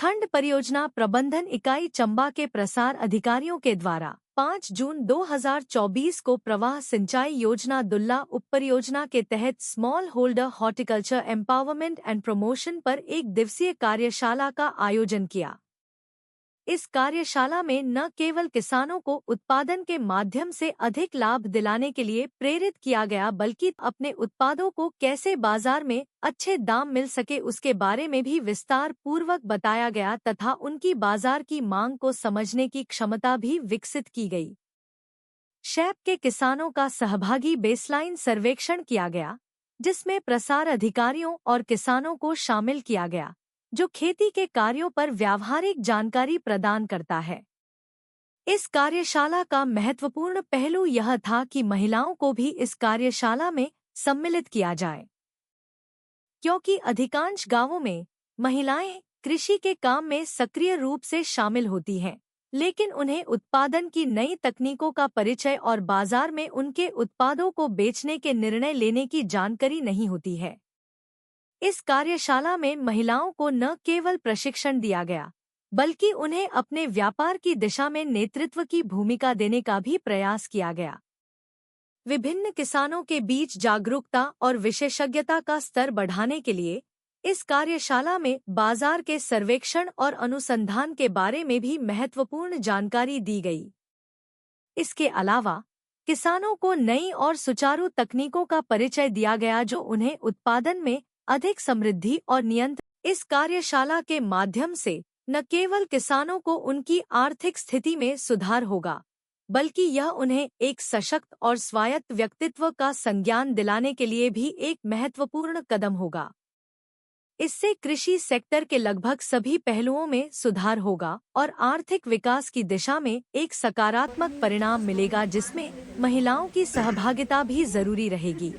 खंड परियोजना प्रबंधन इकाई चंबा के प्रसार अधिकारियों के द्वारा 5 जून 2024 को प्रवाह सिंचाई योजना दुल्ला उप परियोजना के तहत small holder horticulture empowerment and promotion पर एक दिवसीय कार्यशाला का आयोजन किया। इस कार्यशाला में न केवल किसानों को उत्पादन के माध्यम से अधिक लाभ दिलाने के लिए प्रेरित किया गया बल्कि अपने उत्पादों को कैसे बाजार में अच्छे दाम मिल सके उसके बारे में भी विस्तार पूर्वक बताया गया तथा उनकी बाजार की मांग को समझने की क्षमता भी विकसित की गई। शैप के किसानों का सहभागी बेसलाइन सर्वेक्षण किया गया, जिसमें प्रसार अधिकारियों और किसानों को शामिल किया गया जो खेती के कार्यों पर व्यावहारिक जानकारी प्रदान करता है। इस कार्यशाला का महत्वपूर्ण पहलू यह था कि महिलाओं को भी इस कार्यशाला में सम्मिलित किया जाए, क्योंकि अधिकांश गांवों में महिलाएं कृषि के काम में सक्रिय रूप से शामिल होती हैं, लेकिन उन्हें उत्पादन की नई तकनीकों का परिचय और बाजार में उनके उत्पादों को बेचने के निर्णय लेने की जानकारी नहीं होती है। इस कार्यशाला में महिलाओं को न केवल प्रशिक्षण दिया गया बल्कि उन्हें अपने व्यापार की दिशा में नेतृत्व की भूमिका देने का भी प्रयास किया गया। विभिन्न किसानों के बीच जागरूकता और विशेषज्ञता का स्तर बढ़ाने के लिए इस कार्यशाला में बाजार के सर्वेक्षण और अनुसंधान के बारे में भी महत्वपूर्ण जानकारी दी गई। इसके अलावा किसानों को नई और सुचारू तकनीकों का परिचय दिया गया जो उन्हें उत्पादन में अधिक समृद्धि और नियंत्रण। इस कार्यशाला के माध्यम से न केवल किसानों को उनकी आर्थिक स्थिति में सुधार होगा बल्कि यह उन्हें एक सशक्त और स्वायत्त व्यक्तित्व का संज्ञान दिलाने के लिए भी एक महत्वपूर्ण कदम होगा। इससे कृषि सेक्टर के लगभग सभी पहलुओं में सुधार होगा और आर्थिक विकास की दिशा में एक सकारात्मक परिणाम मिलेगा जिसमें महिलाओं की सहभागिता भी जरूरी रहेगी।